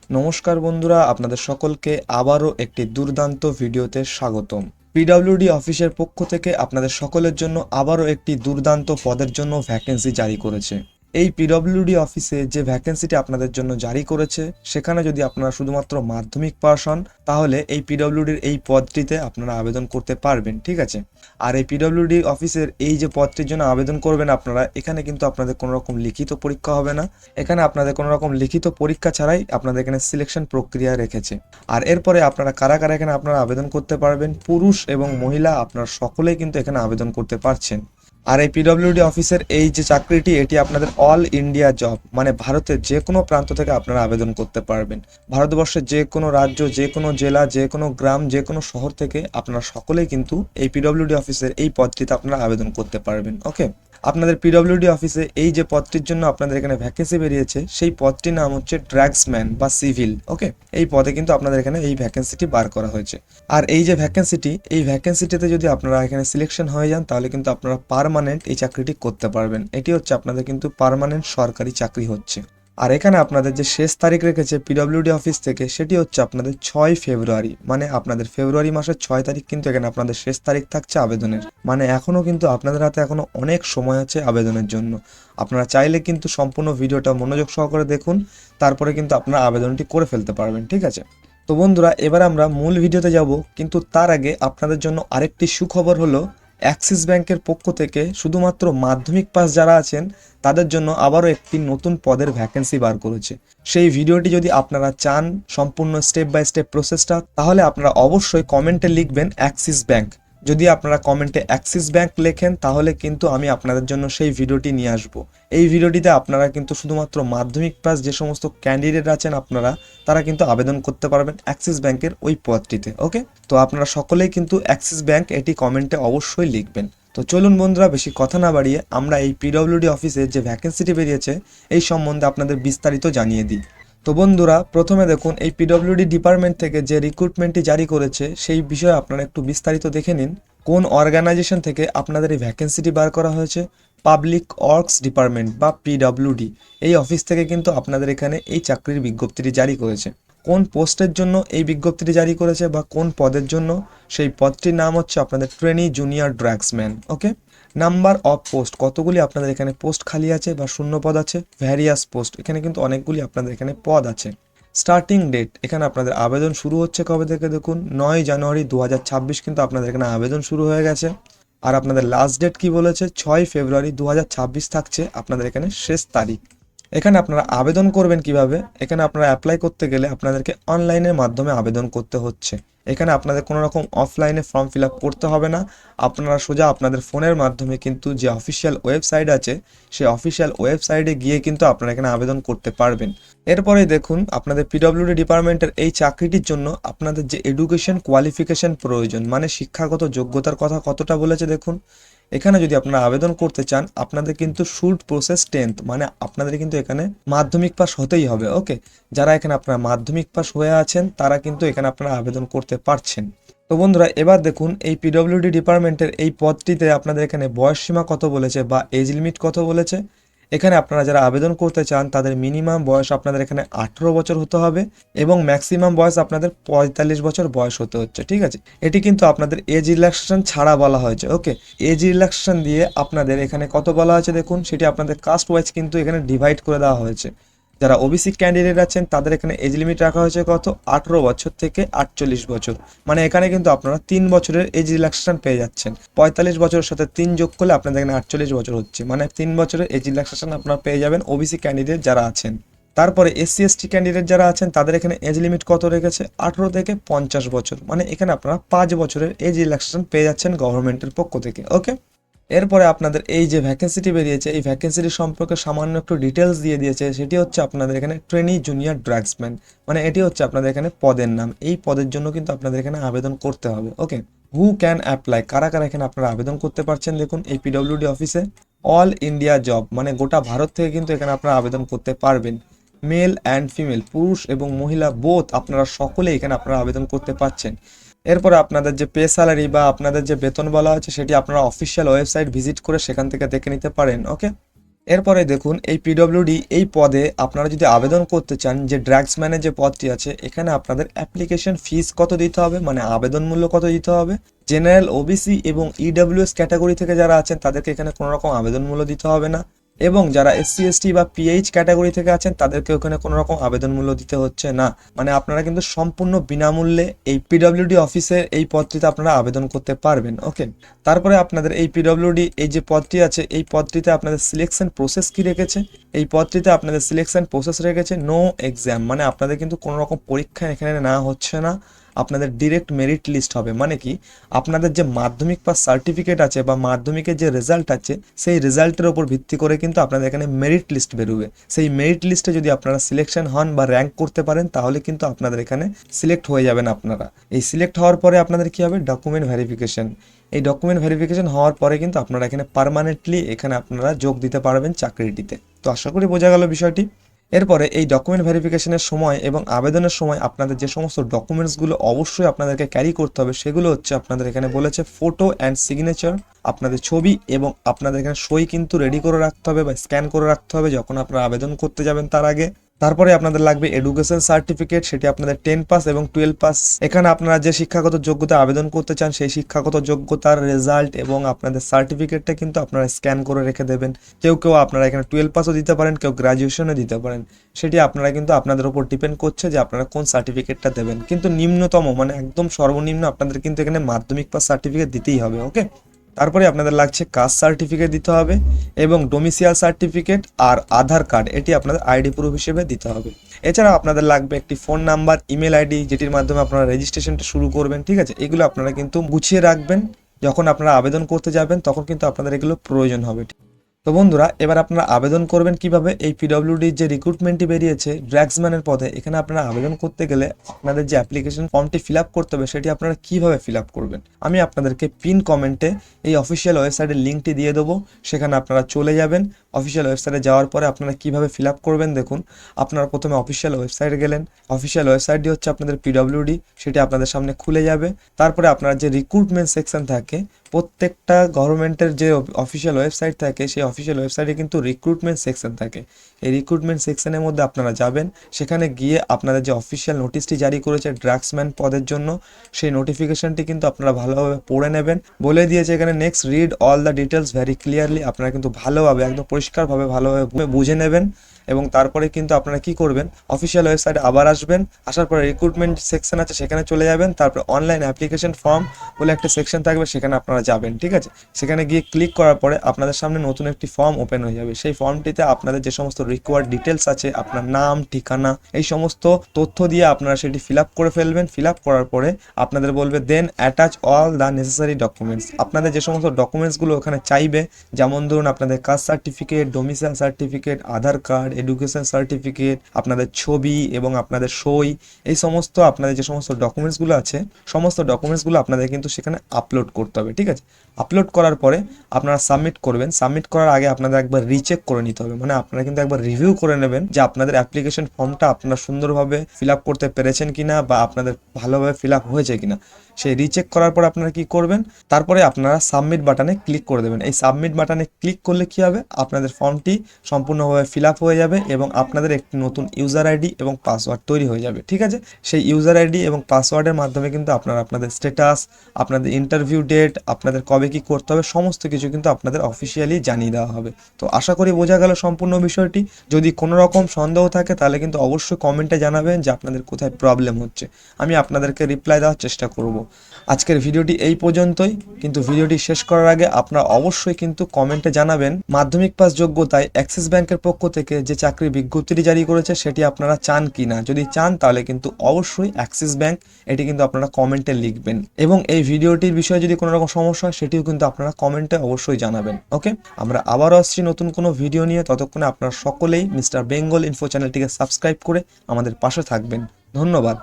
নমস্কার বন্ধুরা, আপনাদের সকলকে আবারও একটি দুর্দান্ত ভিডিওতে স্বাগতম। পিডব্লিউডি অফিসের পক্ষ থেকে আপনাদের সকলের জন্য আবারও একটি দুর্দান্ত পদের জন্য ভ্যাকেন্সি জারি করেছে। এই পিডব্লিউডি অফিসে যে ভ্যাকেন্সিটি আপনাদের জন্য জারি করেছে, সেখানে যদি আপনারা শুধুমাত্র মাধ্যমিক পাস হন, তাহলে এই পিডব্লিউডির এই পদটিতে আপনারা আবেদন করতে পারবেন, ঠিক আছে। আর এই পিডব্লিউডি অফিসের এই যে পদটির জন্য আবেদন করবেন আপনারা, এখানে কিন্তু আপনাদের কোনো রকম লিখিত পরীক্ষা হবে না। এখানে আপনাদের কোনো রকম লিখিত পরীক্ষা ছাড়াই আপনাদের এখানে সিলেকশন প্রক্রিয়া রেখেছে। আর এরপরে আপনারা কারা কারা এখানে আপনারা আবেদন করতে পারবেন, পুরুষ এবং মহিলা আপনারা সকলেই কিন্তু এখানে আবেদন করতে পারছেন। আর এই পিডব্লিউডি অফিসের এই যে চাকরিটি, এটি আপনাদের অল ইন্ডিয়া জব, মানে ভারতের যে কোনো প্রান্ত থেকে আপনারা আবেদন করতে পারবেন। ভারতবর্ষের যে কোনো রাজ্য, যে কোনো জেলা, যে কোনো গ্রাম, যে কোনো শহর থেকে আপনারা সকলেই কিন্তু এই পিডব্লিউডি অফিসের এই পদটিতে আপনারা আবেদন করতে পারবেন। ওকে, আপনাদের পিডব্লিউডি অফিসে এই যে পদটির জন্য আপনাদের এখানে ভ্যাকেন্সি বেরিয়েছে, সেই পদটির নাম হচ্ছে ড্রাগসম্যান বা সিভিল। ওকে, এই পদে কিন্তু আপনাদের এখানে এই ভ্যাকেন্সিটি বার করা হয়েছে। আর এই যে ভ্যাকেন্সিটি, এই ভ্যাকেন্সিটিতে যদি আপনারা এখানে সিলেকশন হয়ে যান, তাহলে কিন্তু আপনারা পার্মানেন্ট এই চাকরিটি করতে পারবেন। এটি হচ্ছে আপনাদের কিন্তু পার্মানেন্ট সরকারি চাকরি হচ্ছে। আর এখানে আপনাদের যে শেষ তারিখ রেখেছে পিডব্লিউডি অফিস থেকে, সেটি হচ্ছে আপনাদের 6 ফেব্রুয়ারি, মানে আপনাদের ফেব্রুয়ারি মাসের 6 তারিখ কিন্তু এখানে আপনাদের শেষ তারিখ থাকছে আবেদনের। মানে এখনও কিন্তু আপনাদের হাতে এখনও অনেক সময় আছে আবেদনের জন্য। আপনারা চাইলে কিন্তু সম্পূর্ণ ভিডিওটা মনোযোগ সহকারে দেখুন, তারপরে কিন্তু আপনারা আবেদনটি করে ফেলতে পারবেন, ঠিক আছে। তো বন্ধুরা, এবার আমরা মূল ভিডিওতে যাব, কিন্তু তার আগে আপনাদের জন্য আরেকটি সুখবর হলো, অ্যাক্সিস ব্যাংকের পক্ষ থেকে শুধুমাত্র মাধ্যমিক পাস যারা আছেন তাদের জন্য আবারও একটি নতুন পদের ভ্যাকেন্সি বার করেছে। সেই ভিডিওটি যদি আপনারা চান সম্পূর্ণ স্টেপ বাই স্টেপ প্রসেসটা, তাহলে আপনারা অবশ্যই কমেন্টে লিখবেন অ্যাক্সিস ব্যাংক। যদি আপনারা কমেন্টে অ্যাক্সিস ব্যাংক লেখেন, তাহলে কিন্তু আমি আপনাদের জন্য সেই ভিডিওটি নিয়ে আসব। এই ভিডিওটিতে আপনারা কিন্তু শুধুমাত্র মাধ্যমিক পাস যে সমস্ত ক্যান্ডিডেট আছেন আপনারা, তারা কিন্তু আবেদন করতে পারবেন অ্যাক্সিস ব্যাংকের ওই পদটিতে। ওকে, তো আপনারা সকলেই কিন্তু অ্যাক্সিস ব্যাংক এটি কমেন্টে অবশ্যই লিখবেন। তো চলুন বন্ধুরা, বেশি কথা না বাড়িয়ে আমরা এই পিডব্লিউডি অফিসে যে ভ্যাকেন্সিটি বেরিয়েছে এই সম্বন্ধে আপনাদের বিস্তারিত জানিয়ে দিই। তো বন্ধুরা, প্রথমে দেখুন এই পিডব্লিউডি ডিপার্টমেন্ট থেকে যে রিক্রুটমেন্টটি জারি করেছে সেই বিষয়ে আপনারা একটু বিস্তারিত দেখে নিন। কোন অর্গানাইজেশন থেকে আপনাদের এই ভ্যাকেন্সিটি বার করা হয়েছে? পাবলিক ওয়ার্কস ডিপার্টমেন্ট বা পিডব্লিউডি, এই অফিস থেকে কিন্তু আপনাদের এখানে এই চাকরির বিজ্ঞপ্তিটি জারি করেছে। কোন পোস্টের জন্য এই বিজ্ঞপ্তিটি জারি করেছে বা কোন পদের জন্য, সেই পদটির নাম হচ্ছে আপনাদের trainee junior draughtsman. Okay, number of post, কতগুলি আপনাদের এখানে পোস্ট খালি আছে বা শূন্য পদ আছে? ভ্যারিয়াস পোস্ট, এখানে কিন্তু অনেকগুলি আপনাদের এখানে পদ আছে। স্টার্টিং ডেট, এখানে আপনাদের আবেদন শুরু হচ্ছে কবে থেকে দেখুন, 9 জানুয়ারি 2026 কিন্তু আপনাদের এখানে আবেদন শুরু হয়ে গেছে। আর আপনাদের লাস্ট ডেট কি বলেছে? 6 ফেব্রুয়ারি 2026 থাকছে আপনাদের এখানে শেষ তারিখ। এখানে আপনারা আবেদন করবেন কিভাবে? এখানে আপনারা অ্যাপ্লাই করতে গেলে আপনাদেরকে অনলাইনের মাধ্যমে আবেদন করতে হচ্ছে। এখানে আপনাদের কোনো রকম অফলাইনে ফর্ম ফিল আপ করতে হবে না। আপনারা সোজা আপনাদের ফোনের মাধ্যমে কিন্তু যে অফিসিয়াল ওয়েবসাইট আছে, সেই অফিসিয়াল ওয়েবসাইটে গিয়ে কিন্তু আপনারা এখানে আবেদন করতে পারবেন। এরপরে দেখুন, আপনাদের পিডব্লিউডি ডিপার্টমেন্টের এই চাকরিটির জন্য আপনাদের যে এডুকেশন কোয়ালিফিকেশন প্রয়োজন, মানে শিক্ষাগত যোগ্যতার কথা কতটা বলেছে দেখুন। এখানে যদি আপনারা আবেদন করতে চান, আপনাদের কিন্তু শুড প্রসেস 10th, মানে আপনাদের কিন্তু এখানে মাধ্যমিক পাস হতেই হবে। ওকে, যারা এখানে আপনারা মাধ্যমিক পাস হয়ে আছেন তারা কিন্তু এখানে আপনারা আবেদন করতে পারছেন। তো বন্ধুরা, এবার দেখুন এই পিডব্লিউডি ডিপার্টমেন্টের এই পদটিতে আপনাদের এখানে বয়স সীমা কত বলেছে বা এজ লিমিট কত বলেছে। এখানে আপনারা যারা আবেদন করতে চান তাদের মিনিমাম বয়স আপনাদের এখানে 18 বছর হতে হবে এবং ম্যাক্সিমাম বয়স আপনাদের 45 বছর বয়স হতে হচ্ছে, ঠিক আছে। এটি কিন্তু আপনাদের এজ রিল্যাক্সেশন ছাড়া বলা হয়েছে। ওকে, এজ রিল্যাক্সেশন দিয়ে আপনাদের এখানে কত বলা হয়েছে দেখুন, সেটি আপনাদের কাস্ট ওয়াইজ কিন্তু এখানে ডিভাইড করে দেওয়া হয়েছে। যারা ওবিসি ক্যান্ডিডেট আছেন তাদের এখানে এজ লিমিট রাখা হয়েছে কত? 18 বছর থেকে 48 বছর। মানে এখানে কিন্তু আপনারা 3 বছরের এজ রিল্যাক্সেশন পেয়ে যাচ্ছেন। 45 বছরের সাথে 3 যোগ করলে আপনাদের এখানে 48 বছর হচ্ছে, মানে 3 বছরের এজ রিল্যাক্সেশন আপনারা পেয়ে যাবেন ওবিসি ক্যান্ডিডেট যারা আছেন। তারপরে এসসি এসটি ক্যান্ডিডেট যারা আছেন তাদের এখানে এজ লিমিট কত রেখেছে? 18 থেকে 50 বছর। মানে এখানে আপনারা 5 বছরের এজ রিল্যাক্সেশন পেয়ে যাচ্ছেন গভর্নমেন্টের পক্ষ থেকে। ওকে, এরপরে আপনাদের এই যে ভ্যাকেন্সিটি বেরিয়েছে, এই ভ্যাকেন্সিটি সম্পর্কে সামান্য একটু ডিটেলস দিয়ে দিয়েছে। সেটি হচ্ছে আপনাদের এখানে ট্রেনি জুনিয়র ড্রাগসম্যান, মানে এটি হচ্ছে আপনাদের এখানে পদের নাম। এই পদের জন্য কিন্তু আপনাদের এখানে আবেদন করতে হবে। ওকে, হু ক্যান অ্যাপ্লাই, কারা কারা এখানে আপনারা আবেদন করতে পারছেন দেখুন এই পিডব্লিউডি অফিসে। অল ইন্ডিয়া জব, মানে গোটা ভারত থেকে কিন্তু এখানে আপনারা আবেদন করতে পারবেন। মেল অ্যান্ড ফিমেল, পুরুষ এবং মহিলা বোথ, আপনারা সকলে এখানে আপনারা আবেদন করতে পারছেন। এরপরে আপনাদের যে পে স্যালারি বা আপনাদের যে বেতন বলা হচ্ছে, সেটি আপনারা অফিসিয়াল ওয়েবসাইট ভিজিট করে সেখান থেকে দেখে নিতে পারেন। ওকে, এরপরে দেখুন এই পিডব্লিউডি এই পদে আপনারা যদি আবেদন করতে চান, যে ড্রাগসম্যানের যে পদটি আছে, এখানে আপনাদের অ্যাপ্লিকেশন ফিস কত দিতে হবে, মানে আবেদন মূল্য কত দিতে হবে। জেনারেল, ওবিসি এবং ইডব্লিউএস ক্যাটাগরি থেকে যারা আছেন তাদেরকে এখানে কোনো রকম আবেদন মূল্য দিতে হবে না, এবং যারা এসসি এসটি বা পিএইচ ক্যাটাগরি থেকে আছেন তাদেরকে ওখানে কোনো রকম আবেদন মূল্য দিতে হচ্ছে না। মানে আপনারা কিন্তু সম্পূর্ণ বিনামূল্যে এই পিডব্লিউডি অফিসের এই পদটিতে আপনারা আবেদন করতে পারবেন। ওকে, তারপরে আপনাদের এই পিডব্লিউডি এই যে পদটি আছে, এই পদটিতে আপনাদের সিলেকশন প্রসেস কি রেখেছে, এই পদটিতে আপনাদের সিলেকশন প্রসেস রেখেছে নো এক্সাম, মানে আপনাদের কিন্তু কোনো রকম পরীক্ষা এখানে না হচ্ছে না, আপনাদের ডিরেক্ট মেরিট লিস্ট হবে। মানে কি, আপনাদের যে মাধ্যমিক পাস সার্টিফিকেট আছে বা মাধ্যমিকের যে রেজাল্ট আছে, সেই রেজাল্টের উপর ভিত্তি করে কিন্তু আপনাদের এখানে মেরিট লিস্ট বেরোবে। সেই মেরিট লিস্টে যদি আপনারা সিলেকশন হন বা র্যাঙ্ক করতে পারেন, তাহলে কিন্তু আপনাদের এখানে সিলেক্ট হয়ে যাবেন আপনারা। এই সিলেক্ট হওয়ার পরে আপনাদের কি হবে, ডকুমেন্ট ভেরিফিকেশন। এই ডকুমেন্ট ভেরিফিকেশন হওয়ার পরে কিন্তু আপনারা এখানে পার্মানেন্টলি এখানে আপনারা যোগ দিতে পারবেন চাকরিটিতে। তো আশা করি বোঝা গেল বিষয়টি। এরপরে এই ডকুমেন্ট ভেরিফিকেশনের সময় এবং আবেদনের সময় আপনাদের যে সমস্ত ডকুমেন্টসগুলো অবশ্যই আপনাদেরকে ক্যারি করতে হবে, সেগুলো হচ্ছে আপনাদের এখানে বলেছে ফটো অ্যান্ড সিগনেচার, আপনাদের ছবি এবং আপনাদের এখানে সই কিন্তু রেডি করে রাখতে হবে বা স্ক্যান করে রাখতে হবে যখন আপনারা আবেদন করতে যাবেন তার আগে। তারপরে আপনাদের লাগবে এডুকেশন সার্টিফিকেট, সেটি আপনাদের 10 পাস এবং 12 পাস। এখানে আপনারা যে শিক্ষাগত যোগ্যতা আবেদন করতে চান সেই শিক্ষাগত যোগ্যতার রেজাল্ট এবং আপনাদের সার্টিফিকেটটা কিন্তু আপনারা স্ক্যান করে রেখে দেবেন। কেউ কেউ আপনারা এখানে 12 পাসও দিতে পারেন, কেউ গ্রাজুয়েশনও দিতে পারেন, সেটি আপনারা কিন্তু আপনাদের উপর ডিপেন্ড করছে যে আপনারা কোন সার্টিফিকেটটা দেবেন। কিন্তু নিম্নতম মানে একদম সর্বনিম্ন আপনাদের কিন্তু এখানে মাধ্যমিক পাস সার্টিফিকেট দিতেই হবে। ওকে, তারপরে আপনাদের লাগছে কাস্ট সার্টিফিকেট দিতে হবে এবং ডোমিসিয়াল সার্টিফিকেট আর আধার কার্ড, এটি আপনাদের আইডি প্রুফ হিসেবে দিতে হবে। এছাড়াও আপনাদের লাগবে একটি ফোন নাম্বার, ইমেল আইডি, যেটির মাধ্যমে আপনারা রেজিস্ট্রেশনটা শুরু করবেন। ঠিক আছে, এগুলো আপনারা কিন্তু গুছিয়ে রাখবেন, যখন আপনারা আবেদন করতে যাবেন তখন কিন্তু আপনাদের এগুলো প্রয়োজন হবে। তো বন্ধুরা, এবার আপনারা আবেদন করবেন কিভাবে। এই পিডব্লিউডির যে রিক্রুটমেন্টটি বেরিয়েছে ড্রাগসম্যানের পদে, এখানে আপনারা আবেদন করতে গেলে আপনাদের যে অ্যাপ্লিকেশন ফর্মটি ফিল আপ করতে হবে সেটি আপনারা কিভাবে ফিল আপ করবেন, আমি আপনাদেরকে পিন কমেন্টে এই অফিসিয়াল ওয়েবসাইটের লিঙ্কটি দিয়ে দেবো, সেখানে আপনারা চলে যাবেন। অফিসিয়াল ওয়েবসাইটে যাওয়ার পরে আপনারা কিভাবে ফিল আপ করবেন দেখুন। আপনারা প্রথমে অফিসিয়াল ওয়েবসাইটে গেলেন, অফিসিয়াল ওয়েবসাইটটি হচ্ছে আপনাদের পিডব্লিউডি, সেটি আপনাদের সামনে খুলে যাবে। তারপরে আপনার যে রিক্রুটমেন্ট সেকশন থাকে, প্রত্যেকটা গভর্নমেন্টের যে অফিসিয়াল ওয়েবসাইট থাকে সেই অফিসিয়াল ওয়েবসাইটে কিন্তু রিক্রুটমেন্ট সেকশন থাকে। এই রিক্রুটমেন্ট সেকশনের মধ্যে আপনারা যাবেন, সেখানে গিয়ে আপনাদের যে অফিসিয়াল নোটিশটি জারি করেছে ড্রাগসম্যান পদের জন্য, সেই নোটিফিকেশনটি কিন্তু আপনারা ভালোভাবে পড়ে নেবেন। বলে দিয়েছে এখানে next read all the details very clearly, আপনারা কিন্তু ভালোভাবে একদম পরিষ্কারভাবে ভালোভাবে বুঝে নেবেন। এবং তারপরে কিন্তু আপনারা কি করবেন, অফিসিয়াল ওয়েবসাইটে আবার আসবেন, আসার পরে রিক্রুটমেন্ট সেকশন আছে সেখানে চলে যাবেন। তারপরে অনলাইন অ্যাপ্লিকেশন ফর্ম বলে একটা সেকশন থাকবে, সেখানে আপনারা যাবেন। ঠিক আছে, সেখানে গিয়ে ক্লিক করার পরে আপনাদের সামনে নতুন একটি ফর্ম ওপেন হয়ে যাবে। সেই ফর্মটিতে আপনাদের যে সমস্ত রিকোয়ার্ড ডিটেলস আছে, আপনার নাম, ঠিকানা, এই সমস্ত তথ্য দিয়ে আপনারা সেটি ফিল আপ করে ফেলবেন। ফিল আপ করার পরে আপনাদের বলবে then attach all the necessary documents, আপনাদের যে সমস্ত ডকুমেন্টসগুলো ওখানে চাইবে, যেমন ধরুন আপনাদের caste certificate, domicile certificate, Aadhaar card, education certificate, আপনাদের ছবি এবং আপনাদের সই, এই সমস্ত আপনাদের যে সমস্ত ডকুমেন্টসগুলো আছে সমস্ত ডকুমেন্টসগুলো আপনাদের কিন্তু সেখানে আপলোড করতে হবে। ঠিক আছে, আপলোড করার পরে আপনারা সাবমিট করবেন। সাবমিট করার আগে আপনাদের একবার রিচেক করে নিতে হবে, মানে আপনারা কিন্তু একবার রিভিউ করে নেবেন যে আপনাদের অ্যাপ্লিকেশন ফর্মটা আপনারা সুন্দরভাবে ফিল আপ করতে পেরেছেন কিনা বা আপনাদের ভালোভাবে ফিল আপ হয়েছে কিনা। সেই রিচেক করার পর আপনারা কি করবেন, তারপরে আপনারা সাবমিট বাটনে ক্লিক করে দেবেন। এই সাবমিট বাটনে ক্লিক করলে কি হবে, আপনাদের ফর্মটি সম্পূর্ণভাবে ফিল আপ হয়ে যাবে এবং আপনাদের একটি নতুন ইউজার আইডি এবং পাসওয়ার্ড তৈরি হয়ে যাবে। ঠিক আছে, সেই ইউজার আইডি এবং পাসওয়ার্ডের মাধ্যমে কিন্তু আপনারা আপনাদের স্ট্যাটাস, আপনাদের ইন্টারভিউ ডেট, আপনাদের কবে কি করতে হবে সমস্ত কিছু কিন্তু আপনাদের অফিসিয়ালি জানিয়ে দেওয়া হবে। তো আশা করি বোঝা গেল সম্পূর্ণ বিষয়টি। যদি কোনো রকম সন্দেহ থাকে তাহলে কিন্তু অবশ্যই কমেন্টে জানাবেন যে আপনাদের কোথায় প্রবলেম হচ্ছে, আমি আপনাদেরকে রিপ্লাই দেওয়ার চেষ্টা করব। আজকের ভিডিওটি এই পর্যন্তই, কিন্তু ভিডিওটি শেষ করার আগে আপনারা অবশ্যই কিন্তু কমেন্টে জানাবেন মাধ্যমিক পাস যোগ্যতায় অ্যাক্সিস ব্যাংকের পক্ষ থেকে যে চাকরির বিজ্ঞপ্তিটি জারি করেছে সেটি আপনারা চান কি না। যদি চান তাহলে কিন্তু অবশ্যই অ্যাক্সিস ব্যাংক, এটি কিন্তু আপনারা কমেন্টে লিখবেন। এবং এই ভিডিওটির বিষয়ে যদি কোনো রকম সমস্যা হয় সেটিও কিন্তু আপনারা কমেন্টে অবশ্যই জানাবেন। ওকে, আমরা আবারও আসছি নতুন কোনো ভিডিও নিয়ে, ততক্ষণে আপনারা সকলেই মিস্টার বেঙ্গল ইনফো চ্যানেলটিকে সাবস্ক্রাইব করে আমাদের পাশে থাকবেন। ধন্যবাদ।